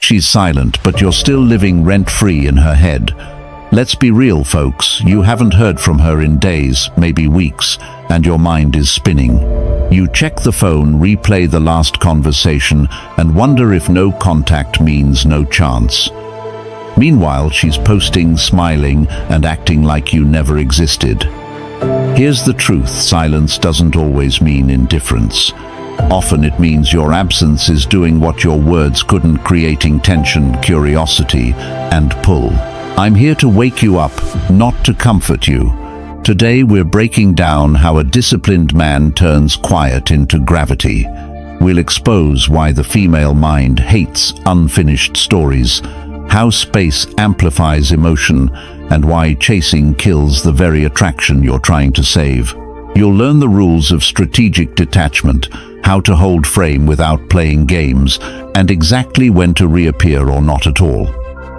She's silent, but you're still living rent-free in her head. Let's be real, folks. You haven't heard from her in days, maybe weeks, and your mind is spinning. You check the phone, replay the last conversation, and wonder if no contact means no chance. Meanwhile, she's posting, smiling, and acting like you never existed. Here's the truth: silence doesn't always mean indifference. Often it means your absence is doing what your words couldn't, creating tension, curiosity, and pull. I'm here to wake you up, not to comfort you. Today we're breaking down how a disciplined man turns quiet into gravity. We'll expose why the female mind hates unfinished stories, how space amplifies emotion, and why chasing kills the very attraction you're trying to save. You'll learn the rules of strategic detachment, how to hold frame without playing games, and exactly when to reappear or not at all.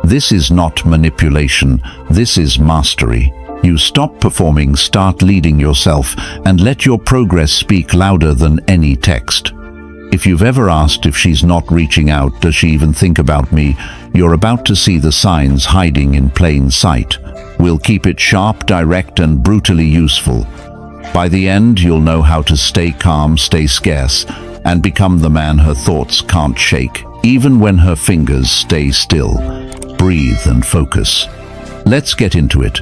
This is not manipulation, this is mastery. You stop performing, start leading yourself, and let your progress speak louder than any text. If you've ever asked if she's not reaching out, does she even think about me, you're about to see the signs hiding in plain sight. We'll keep it sharp, direct, and brutally useful. By the end, you'll know how to stay calm, stay scarce, and become the man her thoughts can't shake, even when her fingers stay still. Breathe and focus. Let's get into it.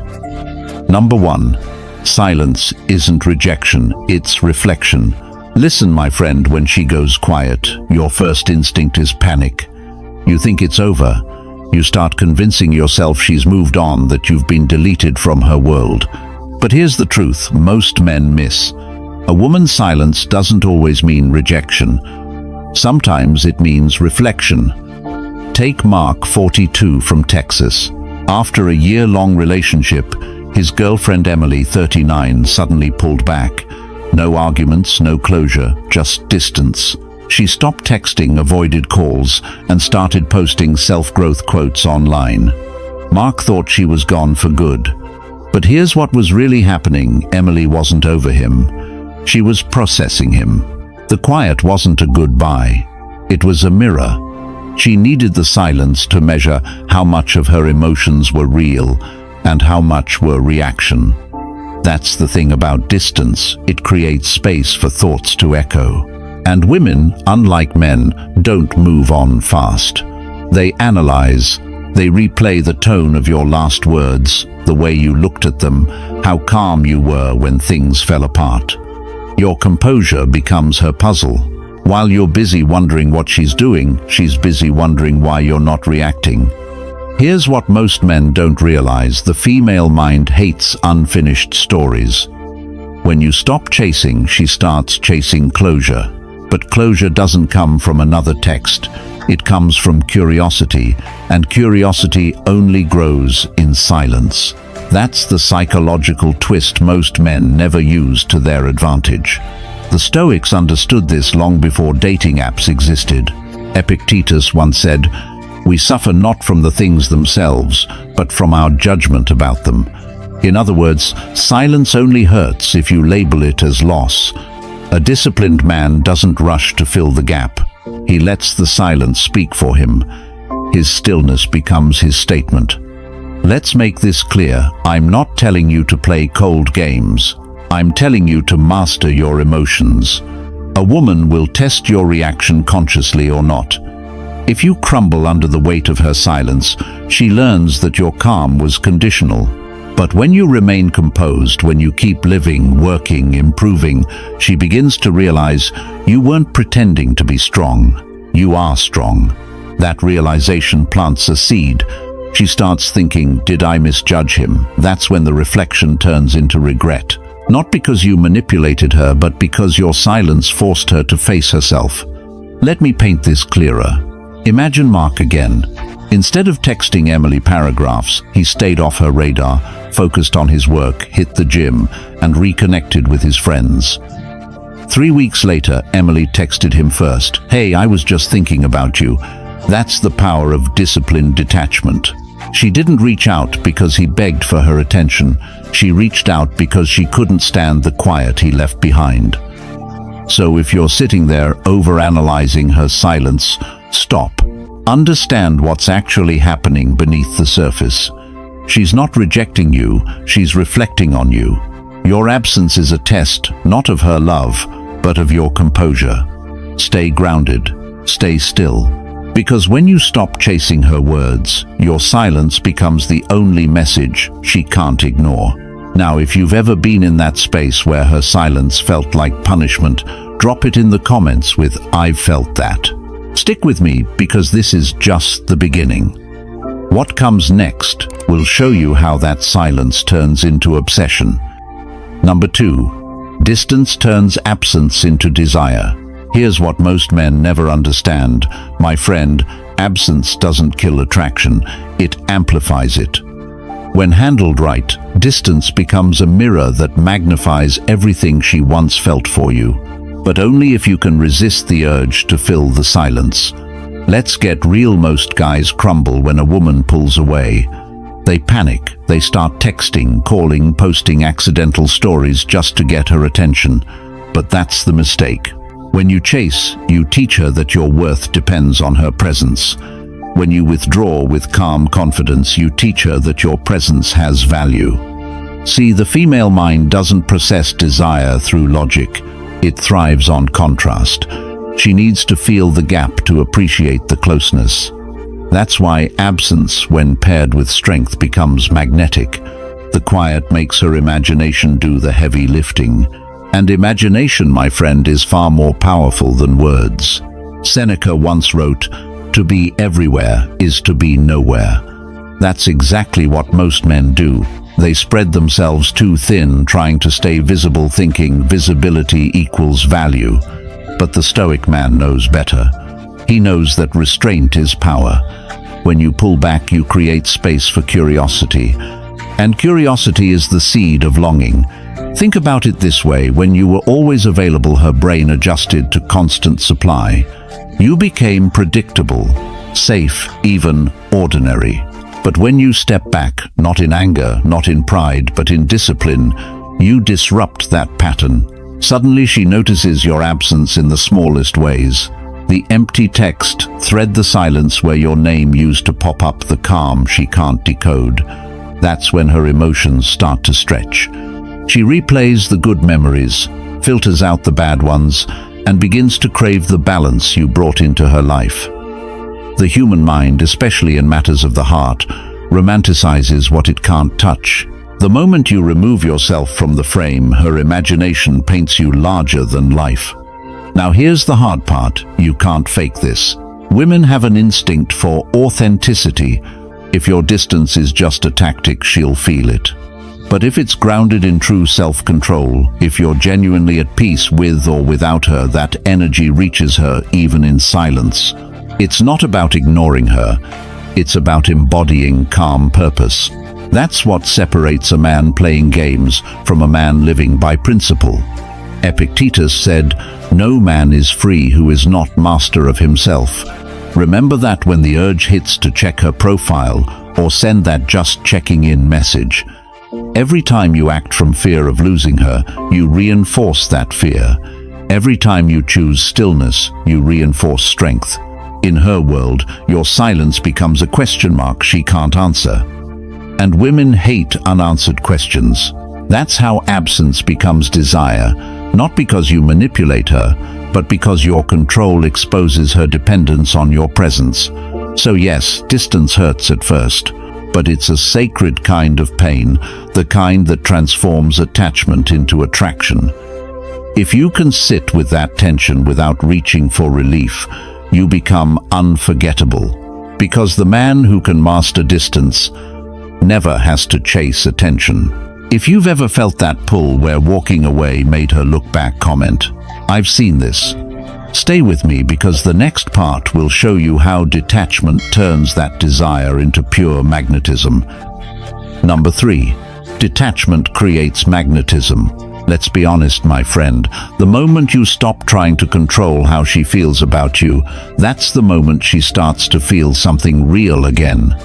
Number 1. Silence isn't rejection, it's reflection. Listen, my friend, when she goes quiet, your first instinct is panic. You think it's over. You start convincing yourself she's moved on, that you've been deleted from her world. But here's the truth most men miss. A woman's silence doesn't always mean rejection. Sometimes it means reflection. Take Mark, 42, from Texas. After a year-long relationship, his girlfriend Emily, 39, suddenly pulled back. No arguments, no closure, just distance. She stopped texting, avoided calls, and started posting self-growth quotes online. Mark thought she was gone for good. But here's what was really happening. Emily wasn't over him. She was processing him. The quiet wasn't a goodbye. It was a mirror. She needed the silence to measure how much of her emotions were real and how much were reaction. That's the thing about distance. It creates space for thoughts to echo. And women, unlike men, don't move on fast. They analyze. They replay the tone of your last words, the way you looked at them, how calm you were when things fell apart. Your composure becomes her puzzle. While you're busy wondering what she's doing, she's busy wondering why you're not reacting. Here's what most men don't realize: the female mind hates unfinished stories. When you stop chasing, she starts chasing closure. But closure doesn't come from another text. It comes from curiosity, and curiosity only grows in silence. That's the psychological twist most men never use to their advantage. The Stoics understood this long before dating apps existed. Epictetus once said, "We suffer not from the things themselves, but from our judgment about them." In other words, silence only hurts if you label it as loss. A disciplined man doesn't rush to fill the gap. He lets the silence speak for him. His stillness becomes his statement. Let's make this clear. I'm not telling you to play cold games. I'm telling you to master your emotions. A woman will test your reaction consciously or not. If you crumble under the weight of her silence, she learns that your calm was conditional. But when you remain composed, when you keep living, working, improving, she begins to realize you weren't pretending to be strong. You are strong. That realization plants a seed. She starts thinking, did I misjudge him? That's when the reflection turns into regret. Not because you manipulated her, but because your silence forced her to face herself. Let me paint this clearer. Imagine Mark again. Instead of texting Emily paragraphs, he stayed off her radar, focused on his work, hit the gym, and reconnected with his friends. 3 weeks later, Emily texted him first. "Hey, I was just thinking about you." That's the power of disciplined detachment. She didn't reach out because he begged for her attention. She reached out because she couldn't stand the quiet he left behind. So if you're sitting there overanalyzing her silence, stop. Understand what's actually happening beneath the surface. She's not rejecting you, she's reflecting on you. Your absence is a test, not of her love, but of your composure. Stay grounded, stay still. Because when you stop chasing her words, your silence becomes the only message she can't ignore. Now, if you've ever been in that space where her silence felt like punishment, drop it in the comments with "I've felt that." Stick with me because this is just the beginning. What comes next will show you how that silence turns into obsession. Number 2. Distance turns absence into desire. Here's what most men never understand. My friend, absence doesn't kill attraction, it amplifies it. When handled right, distance becomes a mirror that magnifies everything she once felt for you, but only if you can resist the urge to fill the silence. Let's get real. Most guys crumble when a woman pulls away. They panic, they start texting, calling, posting accidental stories just to get her attention. But that's the mistake. When you chase, you teach her that your worth depends on her presence. When you withdraw with calm confidence, you teach her that your presence has value. See, the female mind doesn't process desire through logic. It thrives on contrast. She needs to feel the gap to appreciate the closeness. That's why absence, when paired with strength, becomes magnetic. The quiet makes her imagination do the heavy lifting. And imagination, my friend, is far more powerful than words. Seneca once wrote, "To be everywhere is to be nowhere." That's exactly what most men do. They spread themselves too thin, trying to stay visible, thinking visibility equals value. But the stoic man knows better. He knows that restraint is power. When you pull back, you create space for curiosity. And curiosity is the seed of longing. Think about it this way: when you were always available, her brain adjusted to constant supply. You became predictable, safe, even ordinary. But when you step back, not in anger, not in pride, but in discipline, you disrupt that pattern. Suddenly she notices your absence in the smallest ways. The empty text, thread the silence where your name used to pop up, the calm she can't decode. That's when her emotions start to stretch. She replays the good memories, filters out the bad ones, and begins to crave the balance you brought into her life. The human mind, especially in matters of the heart, romanticizes what it can't touch. The moment you remove yourself from the frame, her imagination paints you larger than life. Now here's the hard part: you can't fake this. Women have an instinct for authenticity. If your distance is just a tactic, she'll feel it. But if it's grounded in true self-control, if you're genuinely at peace with or without her, that energy reaches her even in silence. It's not about ignoring her, it's about embodying calm purpose. That's what separates a man playing games from a man living by principle. Epictetus said, "No man is free who is not master of himself." Remember that when the urge hits to check her profile or send that just checking in message. Every time you act from fear of losing her, you reinforce that fear. Every time you choose stillness, you reinforce strength. In her world, your silence becomes a question mark she can't answer. And women hate unanswered questions. That's how absence becomes desire, not because you manipulate her, but because your control exposes her dependence on your presence. So yes, distance hurts at first, but it's a sacred kind of pain, the kind that transforms attachment into attraction. If you can sit with that tension without reaching for relief, you become unforgettable. Because the man who can master distance never has to chase attention. If you've ever felt that pull where walking away made her look back, comment, "I've seen this." Stay with me because the next part will show you how detachment turns that desire into pure magnetism. Number 3. Detachment creates magnetism. Let's be honest, my friend. The moment you stop trying to control how she feels about you, that's the moment she starts to feel something real again.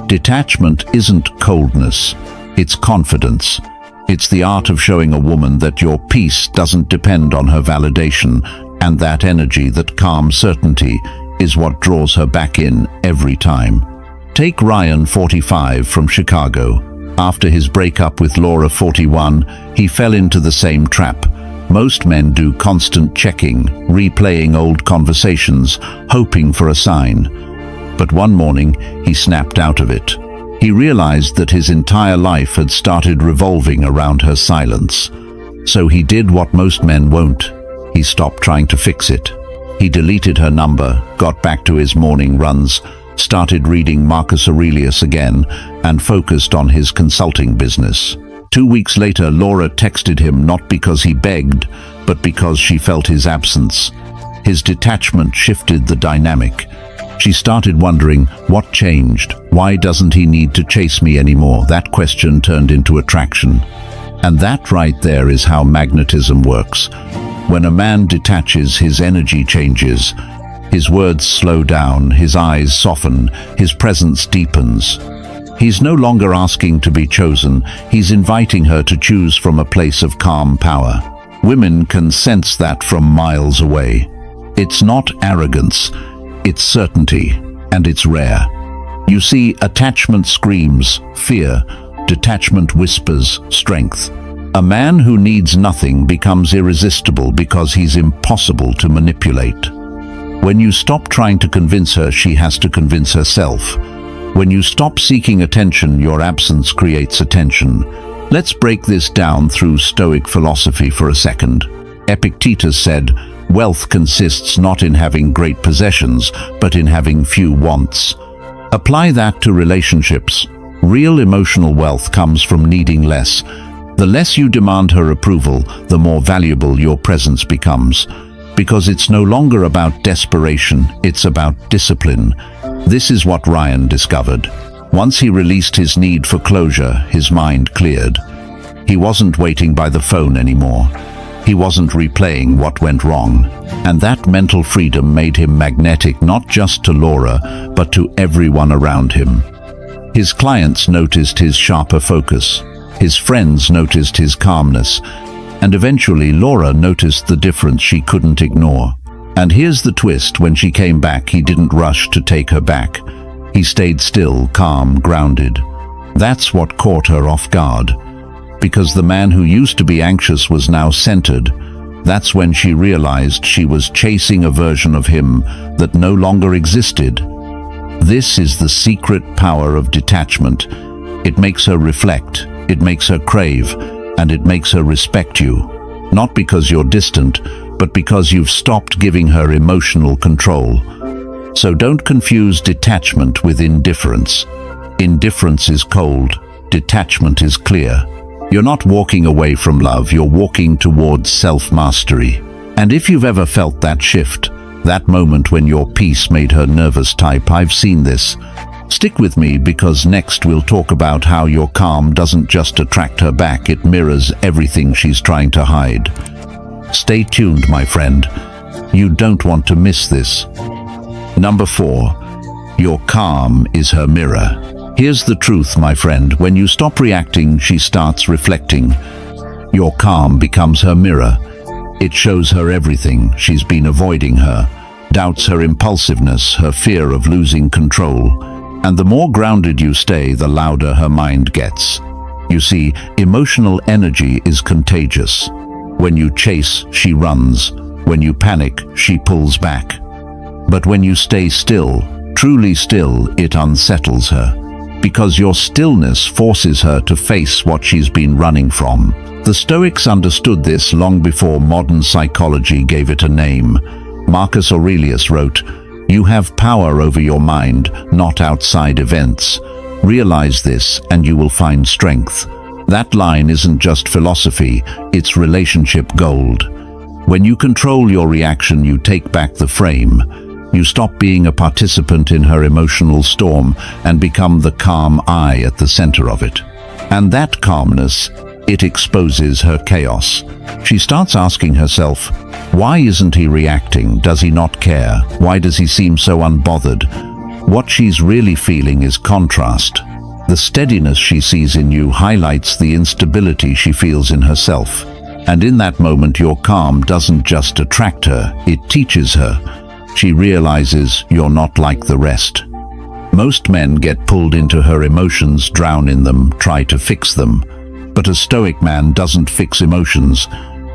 Detachment isn't coldness, it's confidence. It's the art of showing a woman that your peace doesn't depend on her validation, and that energy, that calm certainty, is what draws her back in every time. Take Ryan, 45, from Chicago. After his breakup with Laura, 41, he fell into the same trap. Most men do constant checking, replaying old conversations, hoping for a sign. But one morning, he snapped out of it. He realized that his entire life had started revolving around her silence. So he did what most men won't. He stopped trying to fix it. He deleted her number, got back to his morning runs, started reading Marcus Aurelius again, and focused on his consulting business. 2 weeks later, Laura texted him not because he begged, but because she felt his absence. His detachment shifted the dynamic. She started wondering, what changed? Why doesn't he need to chase me anymore? That question turned into attraction. And that right there is how magnetism works. When a man detaches, his energy changes. His words slow down, his eyes soften, his presence deepens. He's no longer asking to be chosen, he's inviting her to choose from a place of calm power. Women can sense that from miles away. It's not arrogance, it's certainty, and it's rare. You see, attachment screams fear, detachment whispers strength. A man who needs nothing becomes irresistible because he's impossible to manipulate. When you stop trying to convince her, she has to convince herself. When you stop seeking attention, your absence creates attention. Let's break this down through Stoic philosophy for a second. Epictetus said, "Wealth consists not in having great possessions, but in having few wants." Apply that to relationships. Real emotional wealth comes from needing less. The less you demand her approval, the more valuable your presence becomes. Because it's no longer about desperation, it's about discipline. This is what Ryan discovered. Once he released his need for closure, his mind cleared. He wasn't waiting by the phone anymore. He wasn't replaying what went wrong. And that mental freedom made him magnetic not just to Laura, but to everyone around him. His clients noticed his sharper focus. His friends noticed his calmness. And eventually Laura noticed the difference she couldn't ignore. And here's the twist: when she came back, he didn't rush to take her back. He stayed still, calm, grounded. That's what caught her off guard. Because the man who used to be anxious was now centered. That's when she realized she was chasing a version of him that no longer existed. This is the secret power of detachment. It makes her reflect, it makes her crave, and it makes her respect you. Not because you're distant, but because you've stopped giving her emotional control. So don't confuse detachment with indifference. Indifference is cold, detachment is clear. You're not walking away from love, you're walking towards self-mastery. And if you've ever felt that shift, that moment when your peace made her nervous type, I've seen this. Stick with me, because next we'll talk about how your calm doesn't just attract her back, it mirrors everything she's trying to hide. Stay tuned, my friend. You don't want to miss this. Number 4. Your calm is her mirror. Here's the truth, my friend. When you stop reacting, she starts reflecting. Your calm becomes her mirror. It shows her everything she's been avoiding her, doubts, her impulsiveness, her fear of losing control. And the more grounded you stay, the louder her mind gets. You see, emotional energy is contagious. When you chase, she runs. When you panic, she pulls back. But when you stay still, truly still, it unsettles her. Because your stillness forces her to face what she's been running from. The Stoics understood this long before modern psychology gave it a name. Marcus Aurelius wrote, "You have power over your mind, not outside events. Realize this and you will find strength." That line isn't just philosophy, it's relationship gold. When you control your reaction, you take back the frame. You stop being a participant in her emotional storm and become the calm eye at the center of it. And that calmness, it exposes her chaos. She starts asking herself, why isn't he reacting? Does he not care? Why does he seem so unbothered? What she's really feeling is contrast. The steadiness she sees in you highlights the instability she feels in herself. And in that moment, your calm doesn't just attract her, it teaches her. She realizes you're not like the rest. Most men get pulled into her emotions, drown in them, try to fix them. But a stoic man doesn't fix emotions,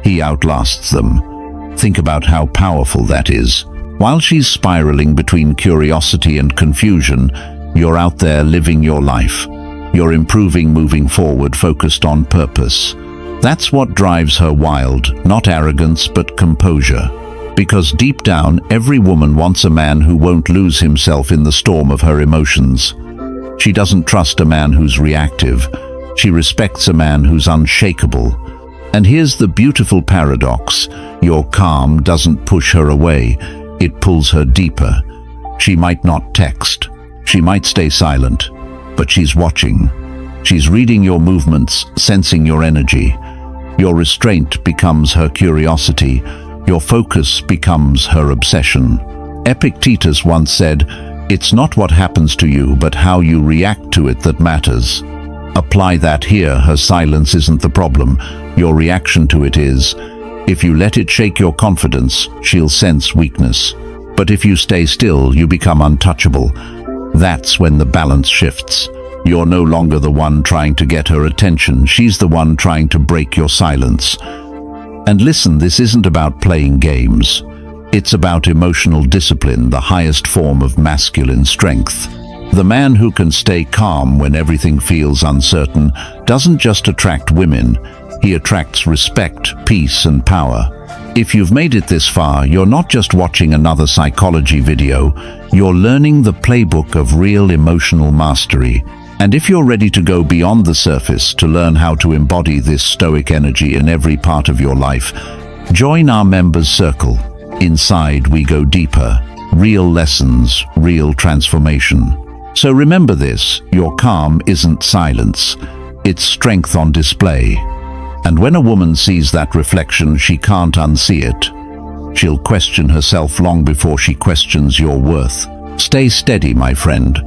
he outlasts them. Think about how powerful that is. While she's spiraling between curiosity and confusion, you're out there living your life. You're improving, moving forward, focused on purpose. That's what drives her wild, not arrogance but composure. Because deep down, every woman wants a man who won't lose himself in the storm of her emotions. She doesn't trust a man who's reactive. She respects a man who's unshakable. And here's the beautiful paradox. Your calm doesn't push her away. It pulls her deeper. She might not text. She might stay silent. But she's watching. She's reading your movements, sensing your energy. Your restraint becomes her curiosity. Your focus becomes her obsession. Epictetus once said, "It's not what happens to you, but how you react to it that matters." Apply that here. Her silence isn't the problem. Your reaction to it is. If you let it shake your confidence, she'll sense weakness. But if you stay still, you become untouchable. That's when the balance shifts. You're no longer the one trying to get her attention. She's the one trying to break your silence. And listen, this isn't about playing games. It's about emotional discipline, the highest form of masculine strength. The man who can stay calm when everything feels uncertain doesn't just attract women, he attracts respect, peace, and power. If you've made it this far, you're not just watching another psychology video, you're learning the playbook of real emotional mastery. And if you're ready to go beyond the surface to learn how to embody this stoic energy in every part of your life, join our members circle. Inside we go deeper. Real lessons, real transformation. So remember this, your calm isn't silence. It's strength on display. And when a woman sees that reflection, she can't unsee it. She'll question herself long before she questions your worth. Stay steady, my friend.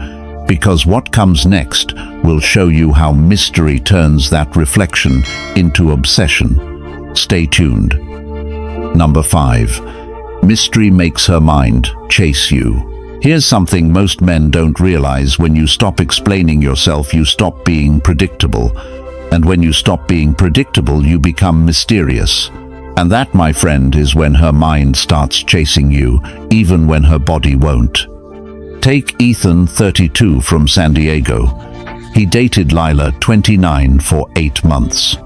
Because what comes next will show you how mystery turns that reflection into obsession. Stay tuned. Number 5. Mystery makes her mind chase you. Here's something most men don't realize. When you stop explaining yourself, you stop being predictable. And when you stop being predictable, you become mysterious. And that, my friend, is when her mind starts chasing you, even when her body won't. Take Ethan, 32, from San Diego. He dated Lila, 29, for 8 months.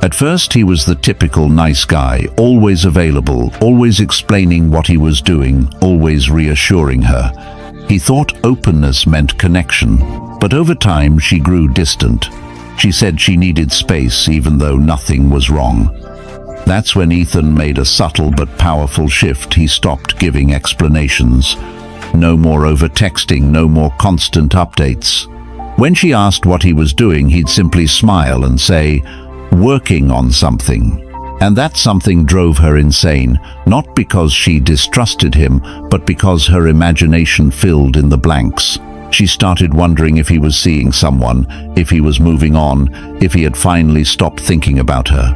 At first, he was the typical nice guy, always available, always explaining what he was doing, always reassuring her. He thought openness meant connection, but over time she grew distant. She said she needed space even though nothing was wrong. That's when Ethan made a subtle but powerful shift. He stopped giving explanations. No more over-texting, no more constant updates. When she asked what he was doing, he'd simply smile and say, "Working on something." And that something drove her insane, not because she distrusted him, but because her imagination filled in the blanks. She started wondering if he was seeing someone, if he was moving on, if he had finally stopped thinking about her.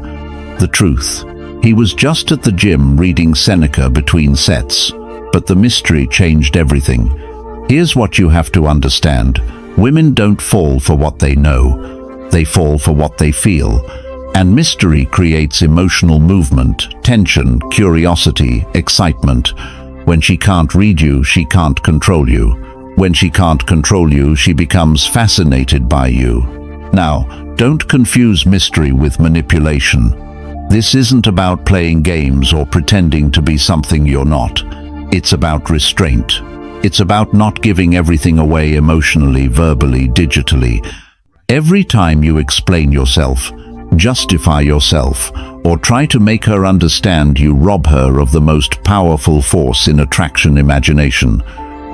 The truth, he was just at the gym reading Seneca between sets. But the mystery changed everything. Here's what you have to understand. Women don't fall for what they know. They fall for what they feel. And mystery creates emotional movement, tension, curiosity, excitement. When she can't read you, she can't control you. When she can't control you, she becomes fascinated by you. Now, don't confuse mystery with manipulation. This isn't about playing games or pretending to be something you're not. It's about restraint. It's about not giving everything away emotionally, verbally, digitally. Every time you explain yourself, justify yourself, or try to make her understand, you rob her of the most powerful force in attraction: imagination.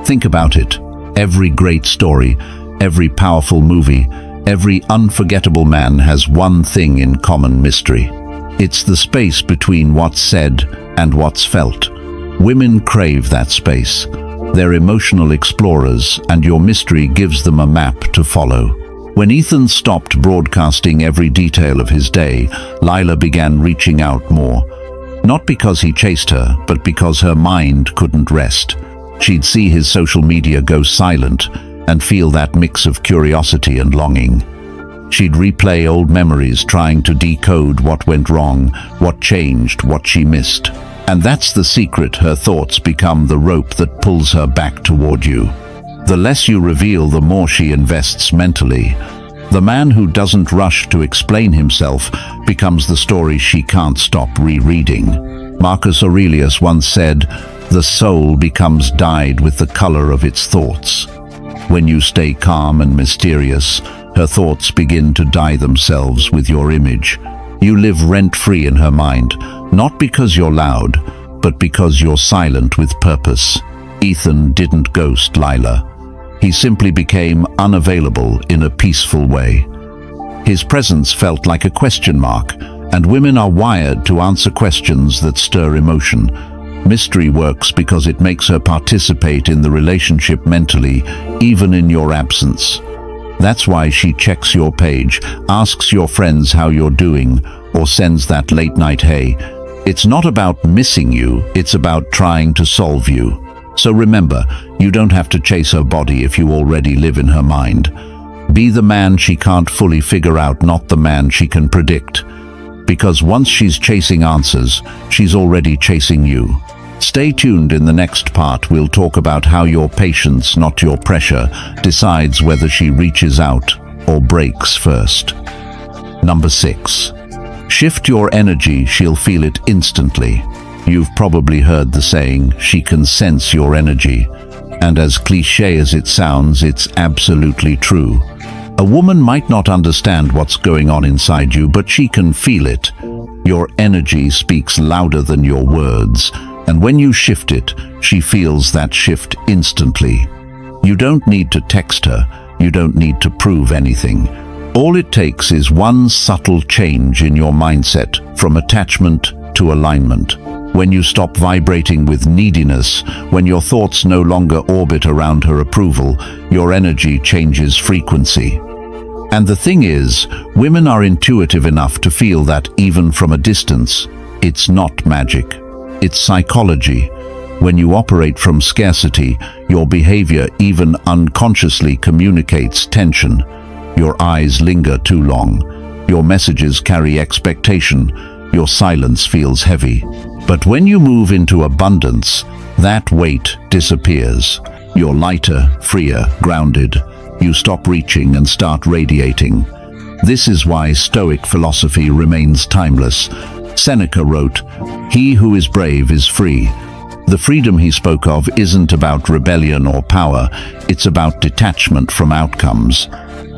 Think about it. Every great story, every powerful movie, every unforgettable man has one thing in common: mystery. It's the space between what's said and what's felt. Women crave that space. They're emotional explorers, and your mystery gives them a map to follow. When Ethan stopped broadcasting every detail of his day, Lila began reaching out more. Not because he chased her, but because her mind couldn't rest. She'd see his social media go silent and feel that mix of curiosity and longing. She'd replay old memories, trying to decode what went wrong, what changed, what she missed. And that's the secret: her thoughts become the rope that pulls her back toward you. The less you reveal, the more she invests mentally. The man who doesn't rush to explain himself becomes the story she can't stop rereading. Marcus Aurelius once said, "The soul becomes dyed with the color of its thoughts." When you stay calm and mysterious, her thoughts begin to dye themselves with your image. You live rent-free in her mind, not because you're loud, but because you're silent with purpose. Ethan didn't ghost Lila. He simply became unavailable in a peaceful way. His presence felt like a question mark, and women are wired to answer questions that stir emotion. Mystery works because it makes her participate in the relationship mentally, even in your absence. That's why she checks your page, asks your friends how you're doing, or sends that late-night hey. It's not about missing you, it's about trying to solve you. So remember, you don't have to chase her body if you already live in her mind. Be the man she can't fully figure out, not the man she can predict. Because once she's chasing answers, she's already chasing you. Stay tuned. In the next part, we'll talk about how your patience, not your pressure, decides whether she reaches out or breaks first. Number 6. Shift your energy, she'll feel it instantly. You've probably heard the saying, "She can sense your energy." And as cliché as it sounds, it's absolutely true. A woman might not understand what's going on inside you, but she can feel it. Your energy speaks louder than your words, and when you shift it, she feels that shift instantly. You don't need to text her, you don't need to prove anything. All it takes is one subtle change in your mindset, from attachment to alignment. When you stop vibrating with neediness, when your thoughts no longer orbit around her approval, your energy changes frequency. And the thing is, women are intuitive enough to feel that even from a distance. It's not magic. It's psychology. When you operate from scarcity, your behavior even unconsciously communicates tension. Your eyes linger too long. Your messages carry expectation. Your silence feels heavy. But when you move into abundance, that weight disappears. You're lighter, freer, grounded. You stop reaching and start radiating. This is why Stoic philosophy remains timeless. Seneca wrote, "He who is brave is free." The freedom he spoke of isn't about rebellion or power, it's about detachment from outcomes.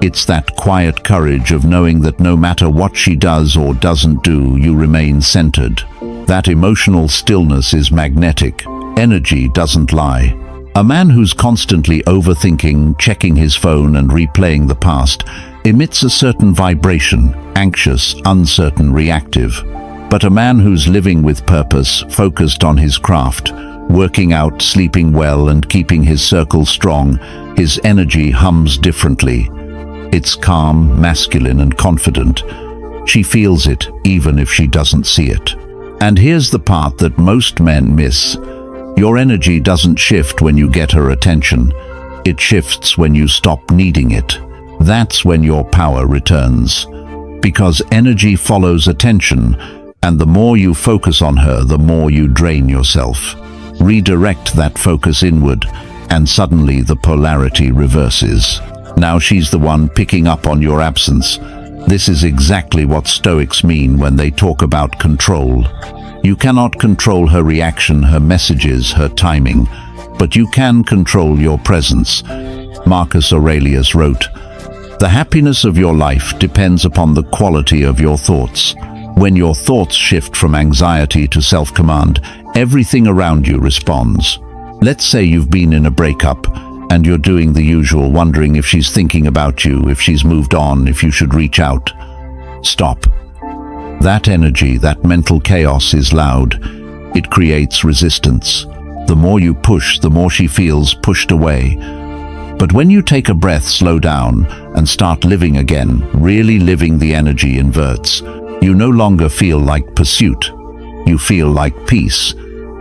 It's that quiet courage of knowing that no matter what she does or doesn't do, you remain centered. That emotional stillness is magnetic. Energy doesn't lie. A man who's constantly overthinking, checking his phone and replaying the past emits a certain vibration, anxious, uncertain, reactive. But a man who's living with purpose, focused on his craft, working out, sleeping well and keeping his circle strong, his energy hums differently. It's calm, masculine and confident. She feels it even if she doesn't see it. And here's the part that most men miss. Your energy doesn't shift when you get her attention. It shifts when you stop needing it. That's when your power returns. Because energy follows attention, and the more you focus on her, the more you drain yourself. Redirect that focus inward, and suddenly the polarity reverses. Now she's the one picking up on your absence. This is exactly what Stoics mean when they talk about control. You cannot control her reaction, her messages, her timing, but you can control your presence. Marcus Aurelius wrote, "The happiness of your life depends upon the quality of your thoughts." When your thoughts shift from anxiety to self-command, everything around you responds. Let's say you've been in a breakup, and you're doing the usual, wondering if she's thinking about you, if she's moved on, if you should reach out. Stop. That energy, that mental chaos is loud. It creates resistance. The more you push, the more she feels pushed away. But when you take a breath, slow down, and start living again, really living, the energy inverts. You no longer feel like pursuit. you feel like peace,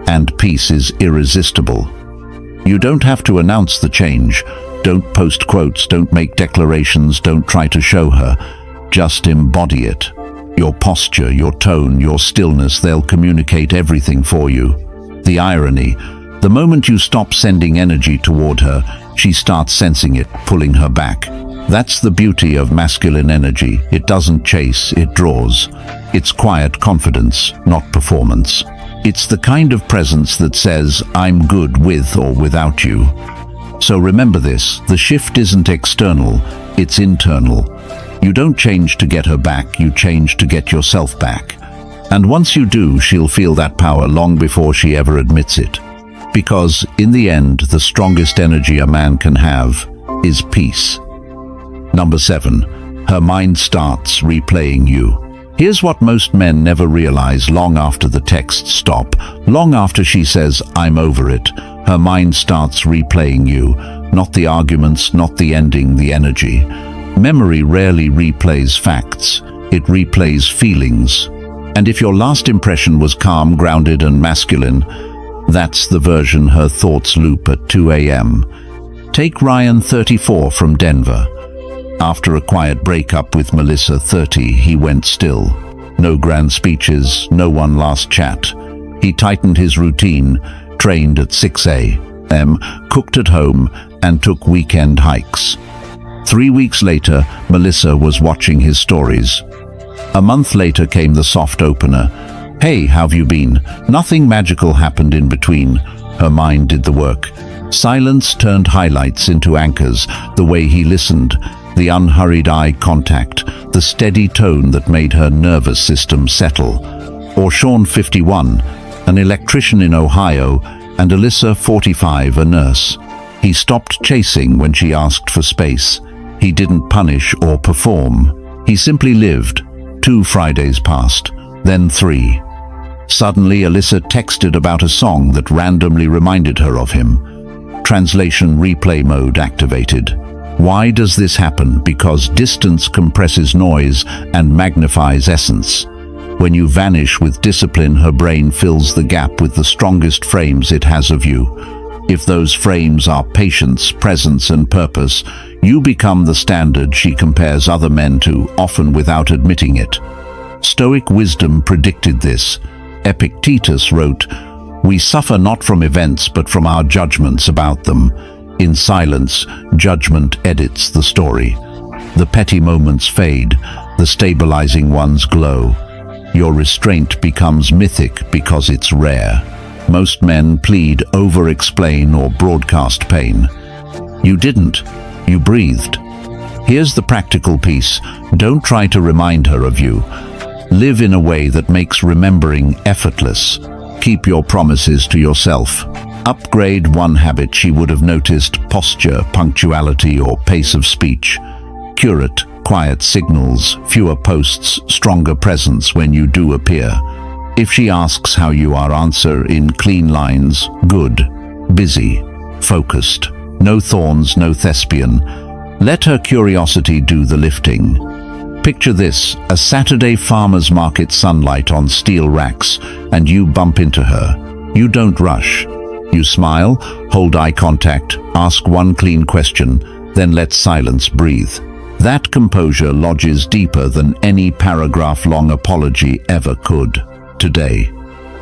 and peace is irresistible. You don't have to announce the change. Don't post quotes, don't make declarations, don't try to show her. Just embody it. Your posture, your tone, your stillness, they'll communicate everything for you. The irony, the moment you stop sending energy toward her, she starts sensing it, pulling her back. That's the beauty of masculine energy. It doesn't chase, it draws. It's quiet confidence, not performance. It's the kind of presence that says, I'm good with or without you. So remember this, the shift isn't external, it's internal. You don't change to get her back, you change to get yourself back. And once you do, she'll feel that power long before she ever admits it. Because, in the end, the strongest energy a man can have is peace. Number 7. Her mind starts replaying you. Here's what most men never realize long after the texts stop, long after she says, I'm over it. Her mind starts replaying you, not the arguments, not the ending, the energy. Memory rarely replays facts, it replays feelings. And if your last impression was calm, grounded and masculine, that's the version her thoughts loop at 2 a.m. Take Ryan, 34, from Denver. After a quiet breakup with Melissa, 30, he went still. No grand speeches, no one last chat. He tightened his routine, trained at 6 a.m., cooked at home, and took weekend hikes. 3 weeks later, Melissa was watching his stories. A month later came the soft opener. Hey, how've you been? Nothing magical happened in between. Her mind did the work. Silence turned highlights into anchors, the way he listened, the unhurried eye contact, the steady tone that made her nervous system settle. Or Sean, 51, an electrician in Ohio, and Alyssa, 45, a nurse. He stopped chasing when she asked for space. He didn't punish or perform. He simply lived. 2 Fridays passed, then 3. Suddenly, Alyssa texted about a song that randomly reminded her of him. Translation replay mode activated. Why does this happen? Because distance compresses noise and magnifies essence. When you vanish with discipline, her brain fills the gap with the strongest frames it has of you. If those frames are patience, presence, and purpose, you become the standard she compares other men to, often without admitting it. Stoic wisdom predicted this. Epictetus wrote, "We suffer not from events, but from our judgments about them. In silence, judgment edits the story. The petty moments fade, the stabilizing ones glow. Your restraint becomes mythic because it's rare. Most men plead, over-explain, or broadcast pain. You didn't. You breathed. Here's the practical piece. Don't try to remind her of you. Live in a way that makes remembering effortless. Keep your promises to yourself. Upgrade one habit she would have noticed: posture, punctuality, or pace of speech. Curate quiet signals, fewer posts, stronger presence when you do appear. If she asks how you are, answer in clean lines: good, busy, focused. No thorns, no thespian. Let her curiosity do the lifting. Picture this: a Saturday farmer's market, sunlight on steel racks, and you bump into her. You don't rush. You smile, hold eye contact, ask one clean question, then let silence breathe. That composure lodges deeper than any paragraph-long apology ever could. Today,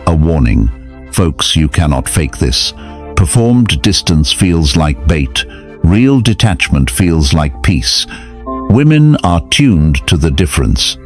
a warning. Folks, you cannot fake this. Performed distance feels like bait. Real detachment feels like peace. Women are tuned to the difference.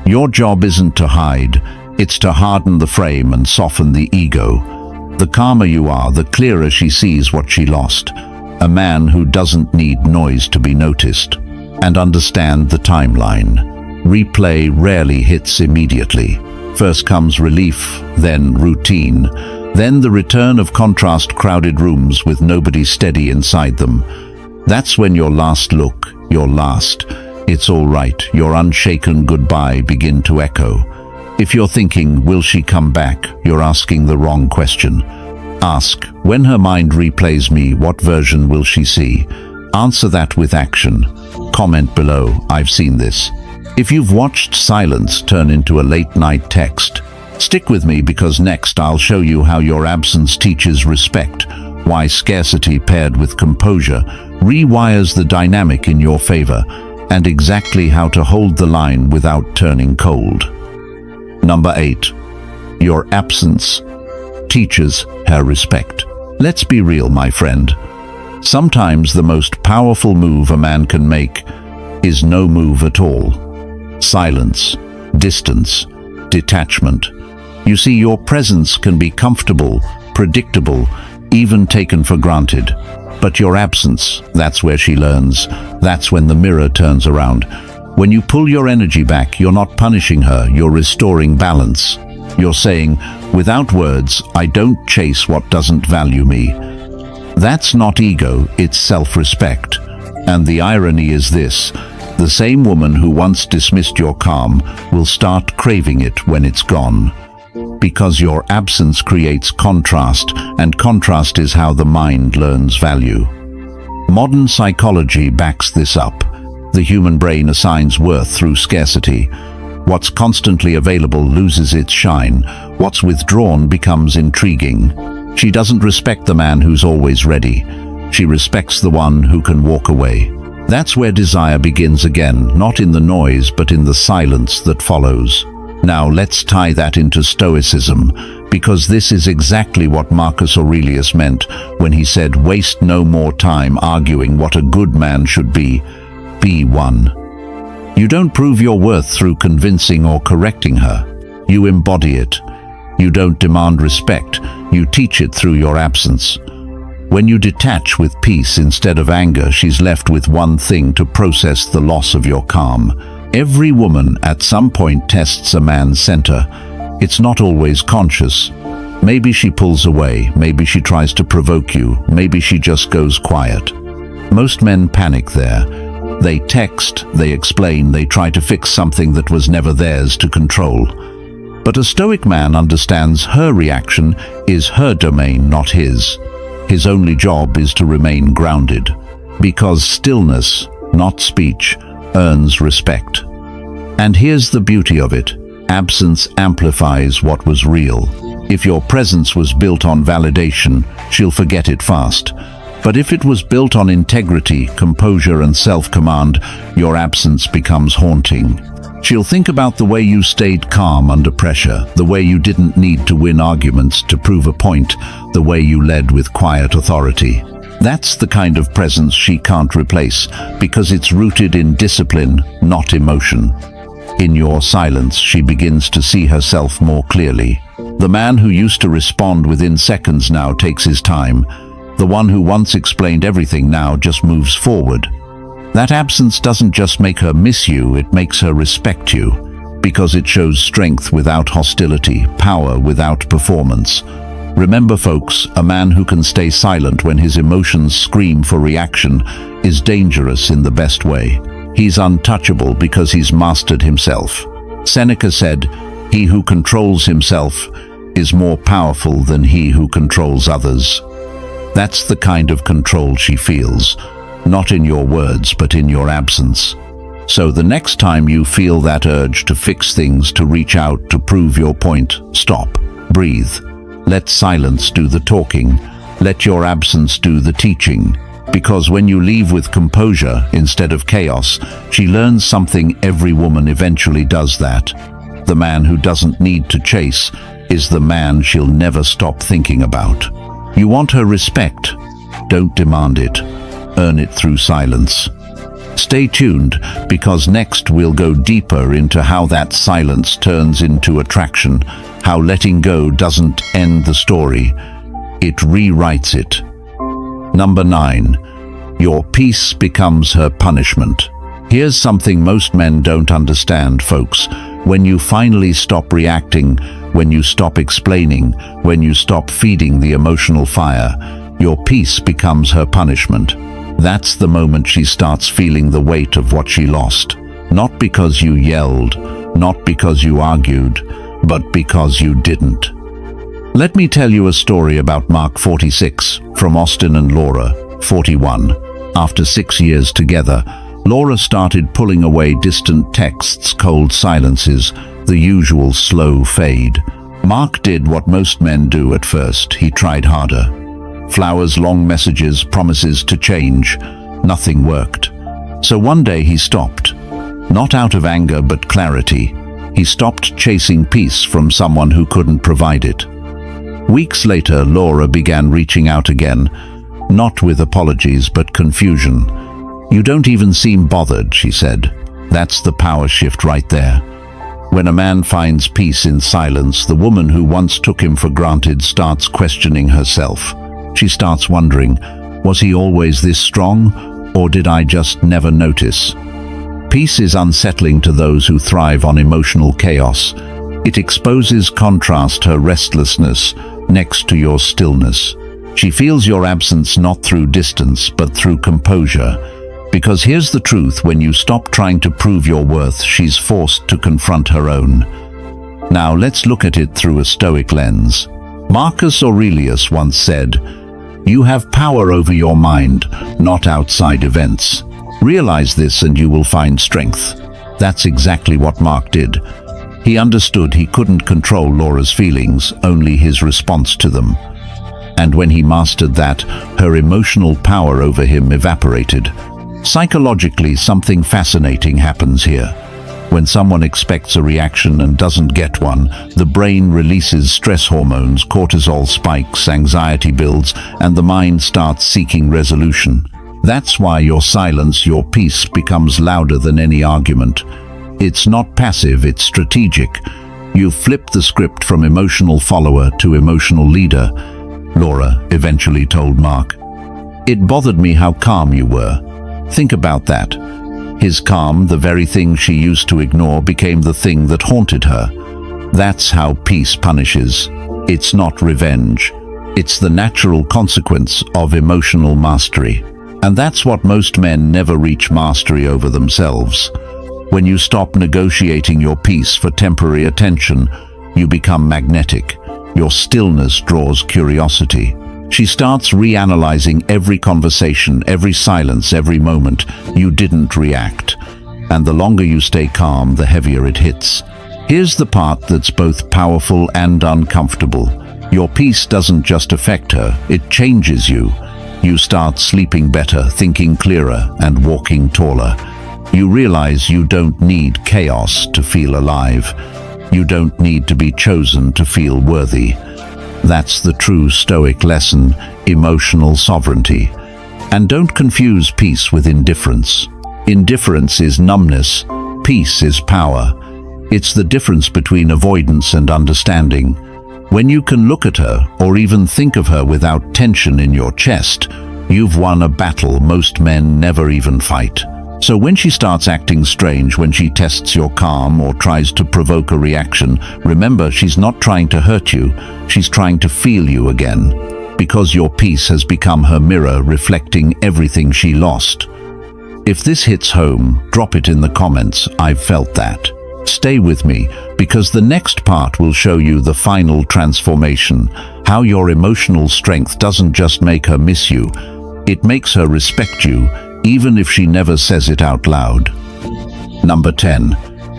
Your job isn't to hide, it's to harden the frame and soften the ego. The calmer you are, the clearer she sees what she lost. A man who doesn't need noise to be noticed. And understand the timeline. Replay rarely hits immediately. First comes relief, then routine. Then the return of contrast, crowded rooms with nobody steady inside them. That's when your last look, your last, it's all right, your unshaken goodbye begin to echo. If you're thinking, will she come back, you're asking the wrong question. Ask, when her mind replays me, what version will she see? Answer that with action. Comment below, I've seen this. If you've watched silence turn into a late-night text, Stick with me because next I'll show you how your absence teaches respect, why scarcity paired with composure rewires the dynamic in your favor, and exactly how to hold the line without turning cold. Number 8. Your absence teaches her respect. Let's be real, my friend. Sometimes the most powerful move a man can make is no move at all. Silence, distance, detachment. You see, your presence can be comfortable, predictable, even taken for granted. But your absence, that's where she learns. That's when the mirror turns around. When you pull your energy back, you're not punishing her, you're restoring balance. You're saying, without words, I don't chase what doesn't value me. That's not ego, it's self-respect. And the irony is this: the same woman who once dismissed your calm will start craving it when it's gone. Because your absence creates contrast, and contrast is how the mind learns value. Modern psychology backs this up. The human brain assigns worth through scarcity. What's constantly available loses its shine. What's withdrawn becomes intriguing. She doesn't respect the man who's always ready. She respects the one who can walk away. That's where desire begins again, not in the noise, but in the silence that follows. Now let's tie that into stoicism, because this is exactly what Marcus Aurelius meant when he said, waste no more time arguing what a good man should be one. You don't prove your worth through convincing or correcting her. You embody it. You don't demand respect. You teach it through your absence. When you detach with peace instead of anger, she's left with one thing to process: the loss of your calm. Every woman at some point tests a man's center. It's not always conscious. Maybe she pulls away, maybe she tries to provoke you, maybe she just goes quiet. Most men panic there. They text, they explain, they try to fix something that was never theirs to control. But a stoic man understands her reaction is her domain, not his. His only job is to remain grounded, because stillness, not speech, earns respect. And here's the beauty of it: absence amplifies what was real. If your presence was built on validation, she'll forget it fast. But if it was built on integrity, composure, and self-command, your absence becomes haunting. She'll think about the way you stayed calm under pressure, the way you didn't need to win arguments to prove a point, the way you led with quiet authority. That's the kind of presence she can't replace, because it's rooted in discipline, not emotion. In your silence, she begins to see herself more clearly. The man who used to respond within seconds now takes his time. The one who once explained everything now just moves forward. That absence doesn't just make her miss you, it makes her respect you, because it shows strength without hostility, power without performance. Remember, folks, a man who can stay silent when his emotions scream for reaction is dangerous in the best way. He's untouchable because he's mastered himself. Seneca said, "He who controls himself is more powerful than he who controls others." That's the kind of control she feels, not in your words, but in your absence. So the next time you feel that urge to fix things, to reach out, to prove your point, stop, breathe. Let silence do the talking. Let your absence do the teaching. Because when you leave with composure instead of chaos, she learns something every woman eventually does: that the man who doesn't need to chase is the man she'll never stop thinking about. You want her respect? Don't demand it. Earn it through silence. Stay tuned, because next we'll go deeper into how that silence turns into attraction, how letting go doesn't end the story, it rewrites it. Number 9. Your peace becomes her punishment. Here's something most men don't understand, folks. When you finally stop reacting, when you stop explaining, when you stop feeding the emotional fire, your peace becomes her punishment. That's the moment she starts feeling the weight of what she lost. Not because you yelled, not because you argued, but because you didn't. Let me tell you a story about Mark, 46, from Austin, and Laura, 41. After 6 years together, Laura started pulling away distant texts, cold silences, the usual slow fade. Mark did what most men do at first. He tried harder. Flowers, long messages, promises to change. Nothing worked. So one day he stopped. Not out of anger but clarity. He stopped chasing peace from someone who couldn't provide it. Weeks later, Laura began reaching out again, not with apologies but confusion. "You don't even seem bothered," she said. That's the power shift right there. When a man finds peace in silence, the woman who once took him for granted starts questioning herself. She starts wondering, was he always this strong, or did I just never notice? Peace is unsettling to those who thrive on emotional chaos. It exposes contrast, her restlessness, next to your stillness. She feels your absence not through distance, but through composure. Because here's the truth, when you stop trying to prove your worth, she's forced to confront her own. Now let's look at it through a stoic lens. Marcus Aurelius once said, "You have power over your mind, not outside events. Realize this and you will find strength." That's exactly what Mark did. He understood he couldn't control Laura's feelings, only his response to them. And when he mastered that, her emotional power over him evaporated. Psychologically, something fascinating happens here. When someone expects a reaction and doesn't get one, the brain releases stress hormones, cortisol spikes, anxiety builds, and the mind starts seeking resolution. That's why your silence, your peace, becomes louder than any argument. It's not passive, it's strategic. You flip the script from emotional follower to emotional leader, Laura eventually told Mark. "It bothered me how calm you were." Think about that. His calm, the very thing she used to ignore, became the thing that haunted her. That's how peace punishes. It's not revenge. It's the natural consequence of emotional mastery. And that's what most men never reach, mastery over themselves. When you stop negotiating your peace for temporary attention, you become magnetic. Your stillness draws curiosity. She starts reanalyzing every conversation, every silence, every moment you didn't react. And the longer you stay calm, the heavier it hits. Here's the part that's both powerful and uncomfortable. Your peace doesn't just affect her, it changes you. You start sleeping better, thinking clearer, and walking taller. You realize you don't need chaos to feel alive. You don't need to be chosen to feel worthy. That's the true Stoic lesson, emotional sovereignty. And don't confuse peace with indifference. Indifference is numbness, peace is power. It's the difference between avoidance and understanding. When you can look at her, or even think of her without tension in your chest, you've won a battle most men never even fight. So when she starts acting strange, when she tests your calm or tries to provoke a reaction, remember, she's not trying to hurt you, she's trying to feel you again. Because your peace has become her mirror, reflecting everything she lost. If this hits home, drop it in the comments, "I've felt that." Stay with me, because the next part will show you the final transformation, how your emotional strength doesn't just make her miss you, it makes her respect you, even if she never says it out loud. Number 10.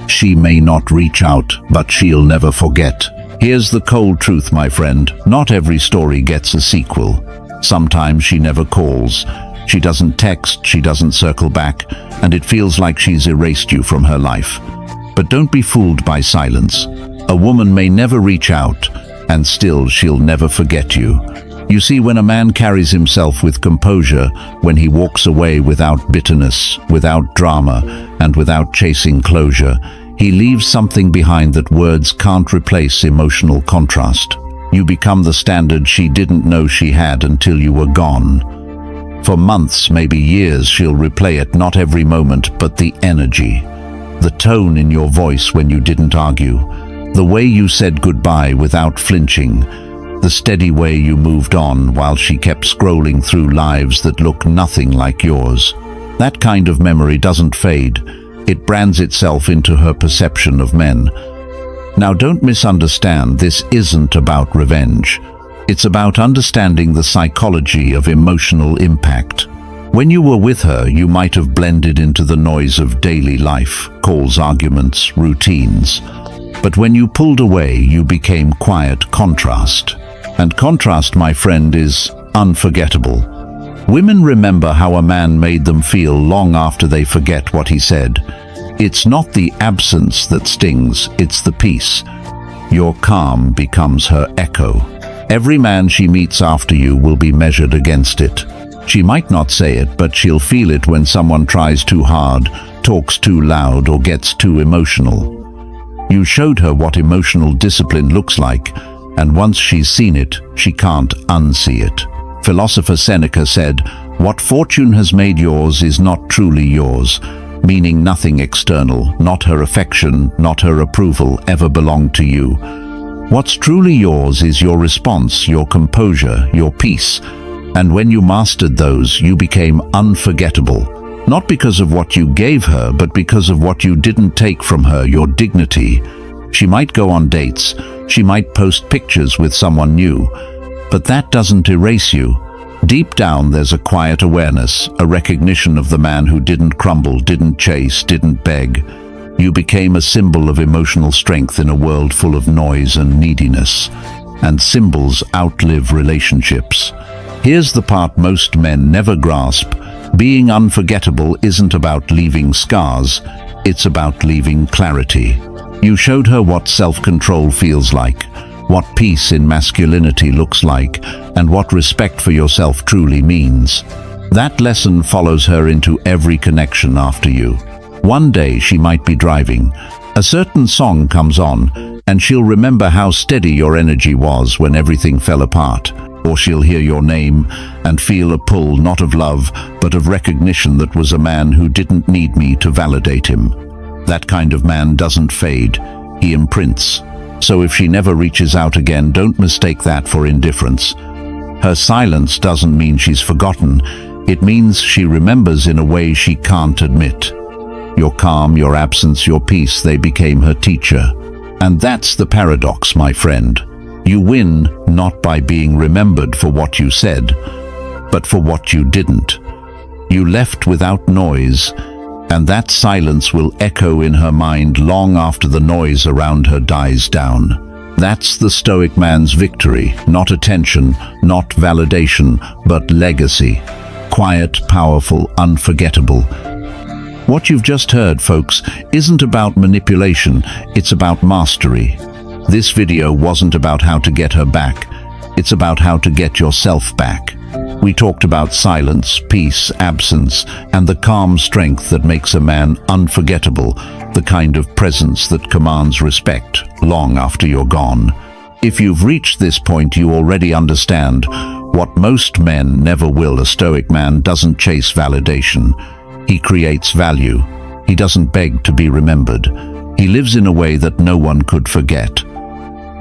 She may not reach out, but she'll never forget. Here's the cold truth, my friend. Not every story gets a sequel. Sometimes she never calls. She doesn't text, she doesn't circle back, and it feels like she's erased you from her life. But don't be fooled by silence. A woman may never reach out, and still she'll never forget you. You see, when a man carries himself with composure, when he walks away without bitterness, without drama, and without chasing closure, he leaves something behind that words can't replace: emotional contrast. You become the standard she didn't know she had until you were gone. For months, maybe years, she'll replay it, not every moment, but the energy. The tone in your voice when you didn't argue. The way you said goodbye without flinching. The steady way you moved on while she kept scrolling through lives that look nothing like yours. That kind of memory doesn't fade. It brands itself into her perception of men. Now, don't misunderstand, this isn't about revenge. It's about understanding the psychology of emotional impact. When you were with her, you might have blended into the noise of daily life, calls, arguments, routines. But when you pulled away, you became quiet contrast. And contrast, my friend, is unforgettable. Women remember how a man made them feel long after they forget what he said. It's not the absence that stings, it's the peace. Your calm becomes her echo. Every man she meets after you will be measured against it. She might not say it, but she'll feel it when someone tries too hard, talks too loud, or gets too emotional. You showed her what emotional discipline looks like, and once she's seen it, she can't unsee it. Philosopher Seneca said, "What fortune has made yours is not truly yours," meaning nothing external, not her affection, not her approval, ever belonged to you. What's truly yours is your response, your composure, your peace. And when you mastered those, you became unforgettable. Not because of what you gave her, but because of what you didn't take from her, your dignity. She might go on dates, she might post pictures with someone new, but that doesn't erase you. Deep down, there's a quiet awareness, a recognition of the man who didn't crumble, didn't chase, didn't beg. You became a symbol of emotional strength in a world full of noise and neediness. And symbols outlive relationships. Here's the part most men never grasp. Being unforgettable isn't about leaving scars, it's about leaving clarity. You showed her what self-control feels like, what peace in masculinity looks like, and what respect for yourself truly means. That lesson follows her into every connection after you. One day she might be driving. A certain song comes on, and she'll remember how steady your energy was when everything fell apart. Or she'll hear your name and feel a pull, not of love, but of recognition that was a man who didn't need me to validate him. That kind of man doesn't fade, he imprints. So if she never reaches out again, don't mistake that for indifference. Her silence doesn't mean she's forgotten, it means she remembers in a way she can't admit. Your calm, your absence, your peace, they became her teacher. And that's the paradox, my friend. You win not by being remembered for what you said, but for what you didn't. You left without noise, and that silence will echo in her mind long after the noise around her dies down. That's the stoic man's victory, not attention, not validation, but legacy. Quiet, powerful, unforgettable. What you've just heard, folks, isn't about manipulation, it's about mastery. This video wasn't about how to get her back, it's about how to get yourself back. We talked about silence, peace, absence, and the calm strength that makes a man unforgettable, the kind of presence that commands respect long after you're gone. If you've reached this point, you already understand what most men never will. A stoic man doesn't chase validation. He creates value. He doesn't beg to be remembered. He lives in a way that no one could forget.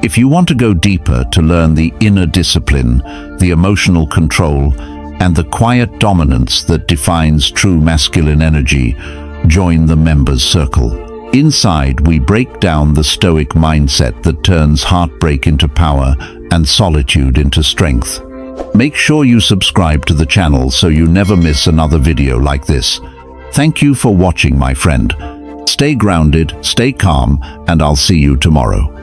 If you want to go deeper to learn the inner discipline, the emotional control, and the quiet dominance that defines true masculine energy, join the Members Circle. Inside, we break down the stoic mindset that turns heartbreak into power and solitude into strength. Make sure you subscribe to the channel so you never miss another video like this. Thank you for watching, my friend. Stay grounded, stay calm, and I'll see you tomorrow.